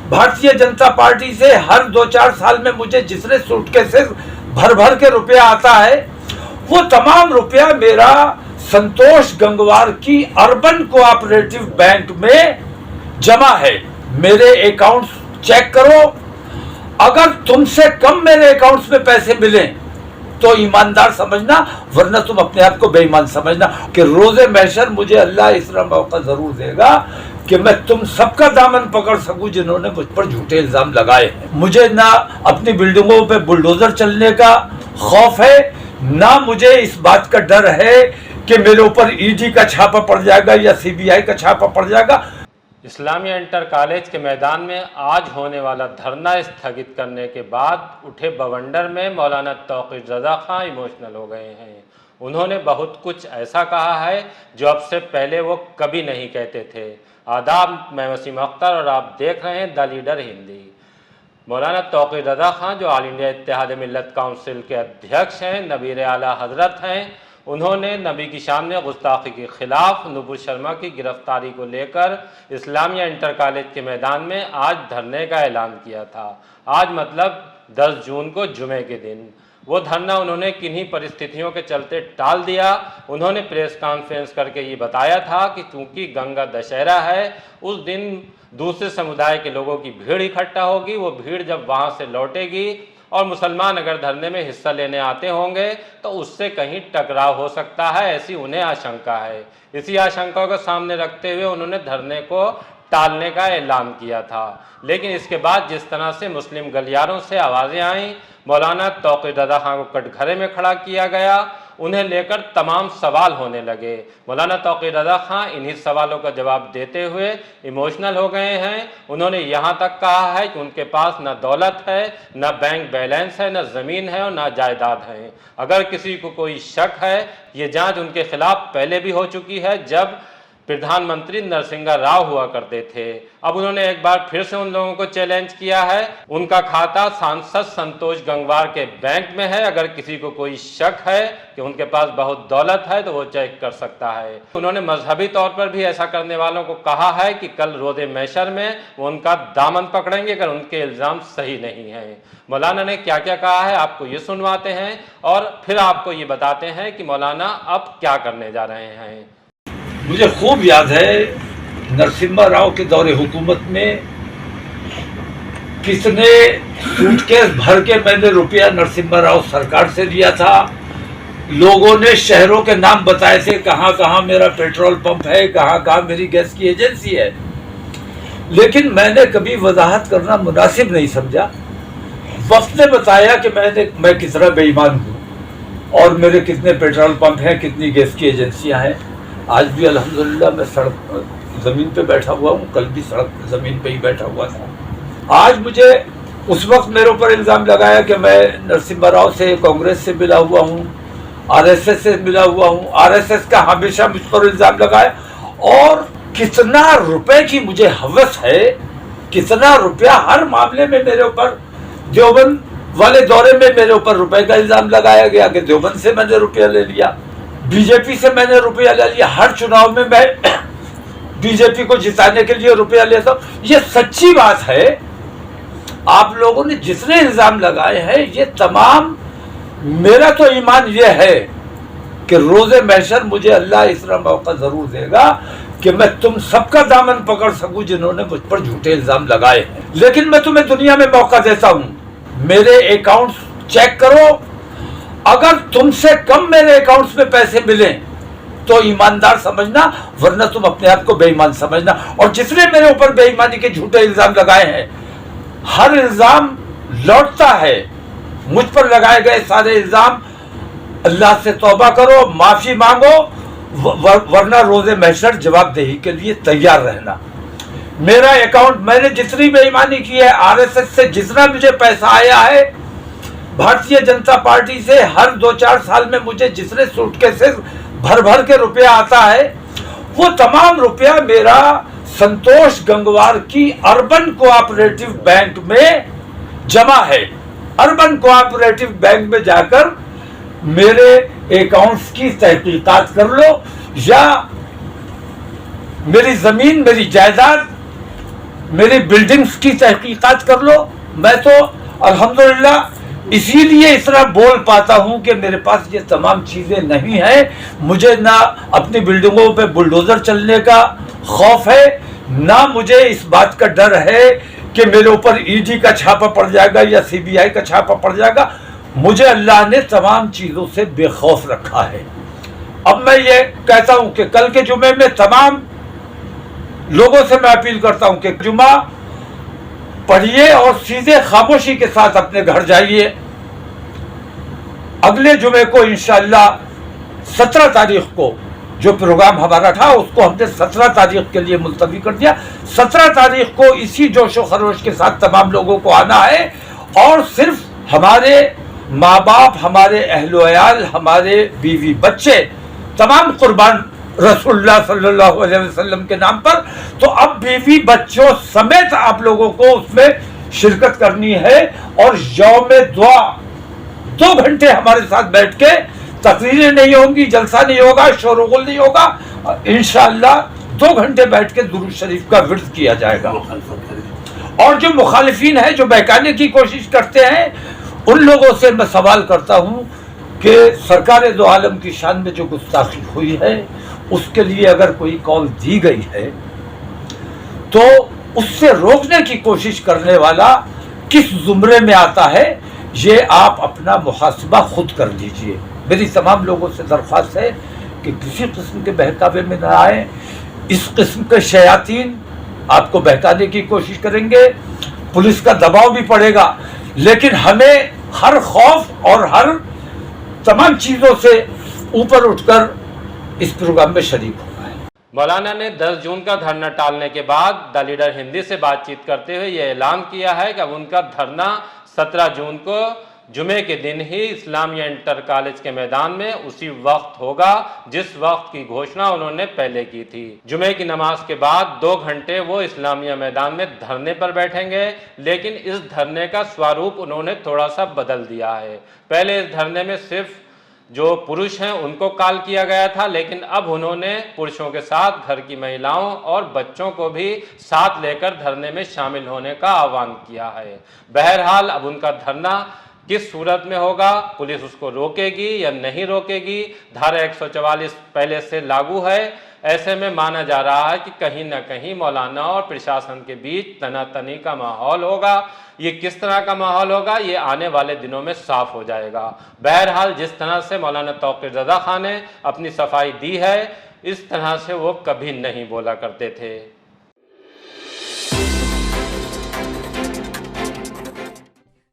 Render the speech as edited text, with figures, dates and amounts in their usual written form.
Bharatiya Janata party से हर 2-4 साल में मुझे जितने सूटकेसेस भर भर के रुपया आता है, वो तमाम रुपया मेरा संतोष गंगवार की अर्बन कोऑपरेटिव बैंक में जमा है। मेरे अकाउंट्स चेक करो, अगर तुमसे कम मेरे अकाउंट्स में पैसे मिले तो ईमानदार समझना, वरना तुम अपने आप को बेईमान समझना कि रोजे महशर मुझे अल्लाह इस तरह मौका जरूर देगा कि मैं तुम सबका दामन पकड़ सकूं जिन्होंने मुझ पर झूठे इल्जाम लगाए हैं। मुझे ना अपनी बिल्डिंगों पे बुलडोजर चलने का खौफ है, ना मुझे इस बात का डर है कि मेरे ऊपर ईडी का छापा पड़ जाएगा या सीबीआई का छापा पड़ जाएगा। इस्लामिया इंटर कॉलेज के मैदान में आज होने वाला धरना स्थगित करने के बाद उठे बवंडर में मौलाना तौक़ीर रज़ा खां इमोशनल हो गए हैं। उन्होंने बहुत कुछ ऐसा कहा है जो अब से पहले वो कभी नहीं कहते थे। आदाब, मैं वसीम अख्तर और आप देख रहे हैं द लीडर हिंदी। मौलाना तौक़ीर रज़ा खां जो ऑल इंडिया इत्तेहाद मिल्लत काउंसिल के अध्यक्ष हैं, नबीर आला हज़रत हैं, उन्होंने नबी की शान में गुस्ताखी के खिलाफ नुपुर शर्मा की गिरफ्तारी को लेकर इस्लामिया इंटर कॉलेज के मैदान में आज धरने का ऐलान किया था। आज मतलब 10 जून को जुमे के दिन वो धरना उन्होंने किन्हीं परिस्थितियों के चलते टाल दिया। उन्होंने प्रेस कॉन्फ्रेंस करके ये बताया था कि चूंकि गंगा दशहरा है, उस दिन दूसरे समुदाय के लोगों की भीड़ इकट्ठा होगी। वो भीड़ जब वहाँ से लौटेगी और मुसलमान अगर धरने में हिस्सा लेने आते होंगे तो उससे कहीं टकराव हो सकता है, ऐसी उन्हें आशंका है। इसी आशंका को सामने रखते हुए उन्होंने धरने को टालने का ऐलान किया था। लेकिन इसके बाद जिस तरह से मुस्लिम गलियारों से आवाज़ें आईं, मौलाना तौक़ीर रज़ा खां को कटघरे में खड़ा किया गया, उन्हें लेकर तमाम सवाल होने लगे। मौलाना तौक़ीर रज़ा खां इन्हीं सवालों का जवाब देते हुए इमोशनल हो गए हैं। उन्होंने यहाँ तक कहा है कि उनके पास न दौलत है, न बैंक बैलेंस है, न ज़मीन है और न जायदाद है। अगर किसी को कोई शक है, ये जांच उनके खिलाफ पहले भी हो चुकी है जब प्रधानमंत्री नरसिंह राव हुआ करते थे। अब उन्होंने एक बार फिर से उन लोगों को चैलेंज किया है। उनका खाता सांसद संतोष गंगवार के बैंक में है। अगर किसी को कोई शक है कि उनके पास बहुत दौलत है तो वो चेक कर सकता है। उन्होंने मजहबी तौर पर भी ऐसा करने वालों को कहा है कि कल रोज़े महशर में वो उनका दामन पकड़ेंगे अगर उनके इल्ज़ाम सही नहीं है। मौलाना ने क्या क्या कहा है आपको ये सुनवाते हैं और फिर आपको ये बताते हैं कि मौलाना अब क्या करने जा रहे हैं। मुझे खूब याद है नरसिम्हा राव के दौरे हुकूमत में कितने सूटकेस भर के मैंने रुपया नरसिम्हा राव सरकार से लिया था। लोगों ने शहरों के नाम बताए थे, कहाँ कहाँ मेरा पेट्रोल पंप है, कहाँ कहाँ मेरी गैस की एजेंसी है। लेकिन मैंने कभी वजाहत करना मुनासिब नहीं समझा। वक्त ने बताया कि मैं कितना बेईमान हूँ और मेरे कितने पेट्रोल पंप हैं, कितनी गैस की एजेंसियाँ हैं। आज भी अल्हम्दुलिल्लाह मैं सड़क ज़मीन पे बैठा हुआ हूँ, कल भी सड़क ज़मीन पे ही बैठा हुआ था। आज मुझे उस वक्त मेरे ऊपर इल्ज़ाम लगाया कि मैं नरसिम्हा राव से, कांग्रेस से मिला हुआ हूँ, आरएसएस से मिला हुआ हूँ। आरएसएस का हमेशा मुझ पर इल्ज़ाम लगाया और कितना रुपए की मुझे हवस है, कितना रुपया हर मामले में मेरे ऊपर। देवबंद वाले दौरे में मेरे ऊपर रुपए का इल्ज़ाम लगाया गया कि देवबंद से मैंने रुपया ले लिया, बीजेपी से मैंने रुपया ले लिया। हर चुनाव में मैं बीजेपी को जिताने के लिए रुपया लेता हूं। ये सच्ची बात है। आप लोगों ने जितने इल्जाम लगाए हैं ये तमाम, मेरा तो ईमान ये है कि रोजे महशर मुझे अल्लाह इस तरह मौका जरूर देगा कि मैं तुम सबका दामन पकड़ सकूं जिन्होंने मुझ पर झूठे इल्जाम लगाए हैं। लेकिन मैं तुम्हें दुनिया में मौका देता हूं, मेरे अकाउंट्स चेक करो, अगर तुमसे कम मेरे अकाउंट्स में पैसे मिले तो ईमानदार समझना, वरना तुम अपने आप को बेईमान समझना। और जिसने मेरे ऊपर बेईमानी के झूठे इल्जाम लगाए हैं, हर इल्जाम लौटता है। मुझ पर लगाए गए सारे इल्जाम, अल्लाह से तौबा करो, माफी मांगो, वरना रोजे महशर जवाबदेही के लिए तैयार रहना। मेरा अकाउंट, मैंने जितनी बेईमानी की है, आरएसएस से जितना मुझे पैसा आया है, भारतीय जनता पार्टी से हर 2-4 साल में मुझे जितने सूटकेसेस भर भर के रुपया आता है, वो तमाम रुपया मेरा संतोष गंगवार की अर्बन कोऑपरेटिव बैंक में जमा है। अर्बन कोऑपरेटिव बैंक में जाकर मेरे अकाउंट्स की तहकीकात कर लो, या मेरी जमीन, मेरी जायदाद मेरी बिल्डिंग्स की तहकीकात कर लो। मैं तो अल्हम्दुलिल्लाह इसीलिए इतना बोल पाता हूं कि मेरे पास ये तमाम चीजें नहीं है। मुझे ना अपनी बिल्डिंगों पे बुलडोजर चलने का खौफ है, ना मुझे इस बात का डर है कि मेरे ऊपर ईडी का छापा पड़ जाएगा या सीबीआई का छापा पड़ जाएगा। मुझे अल्लाह ने तमाम चीजों से बेखौफ रखा है। अब मैं ये कहता हूं कि कल के जुमे में तमाम लोगों से मैं अपील करता हूं कि जुमा पढ़िए और सीधे खामोशी के साथ अपने घर जाइए। अगले जुमे को इंशाअल्लाह 17 तारीख को जो प्रोग्राम हमारा था उसको हमने 17 तारीख के लिए मुलतवी कर दिया। 17 तारीख को इसी जोशो खरोश के साथ तमाम लोगों को आना है और सिर्फ हमारे माँ बाप, हमारे अहलो-अयाल, हमारे बीवी बच्चे तमाम कुर्बान रसूलुल्लाह सल्लल्लाहु अलैहि वसल्लम के नाम पर। तो अब बीवी बच्चों समेत आप लोगों को उसमें शिरकत करनी है और यौम दुआ 2 घंटे हमारे साथ बैठ के, तकरीरें नहीं होंगी, जलसा नहीं होगा, शोरगुल नहीं होगा, इंशाअल्लाह 2 घंटे बैठ के दुरूद शरीफ का विर्द किया जाएगा। और जो मुखालिफिन है, जो बहकाने की कोशिश करते हैं, उन लोगों से मैं सवाल करता हूं कि सरकार दो आलम की शान में जो गुस्ताखी हुई है उसके लिए अगर कोई कॉल दी गई है तो उससे रोकने की कोशिश करने वाला किस जुमरे में आता है, ये आप अपना मुहासबा खुद कर लीजिए। मेरी तमाम लोगों से दरख्वास्त है कि किसी किस्म के बहकावे में न आए। इस किस्म के शयातीन आपको बहकाने की कोशिश करेंगे, पुलिस का दबाव भी पड़ेगा, लेकिन हमें हर खौफ और हर तमाम चीज़ों से ऊपर उठकर इस प्रोग्राम में शरीक होना है। मौलाना ने 10 जून का धरना टालने के बाद द लीडर हिंदी से बातचीत करते हुए यह ऐलान किया है कि अब उनका धरना 17 जून को जुमे के दिन ही इस्लामिया इंटर कॉलेज के मैदान में उसी वक्त होगा जिस वक्त की घोषणा उन्होंने पहले की थी। जुमे की नमाज के बाद 2 घंटे वो इस्लामिया मैदान में धरने पर बैठेंगे, लेकिन इस धरने का स्वरूप उन्होंने थोड़ा सा बदल दिया है। पहले इस धरने में सिर्फ जो पुरुष हैं उनको कॉल किया गया था, लेकिन अब उन्होंने पुरुषों के साथ घर की महिलाओं और बच्चों को भी साथ लेकर धरने में शामिल होने का आह्वान किया है। बहरहाल अब उनका धरना किस सूरत में होगा, पुलिस उसको रोकेगी या नहीं रोकेगी, धारा 144 पहले से लागू है। ऐसे में माना जा रहा है कि कहीं ना कहीं मौलाना और प्रशासन के बीच तनातनी का माहौल होगा। ये किस तरह का माहौल होगा, ये आने वाले दिनों में साफ हो जाएगा। बहरहाल जिस तरह से मौलाना तौक़ीर रज़ा खान ने अपनी सफाई दी है, इस तरह से वो कभी नहीं बोला करते थे।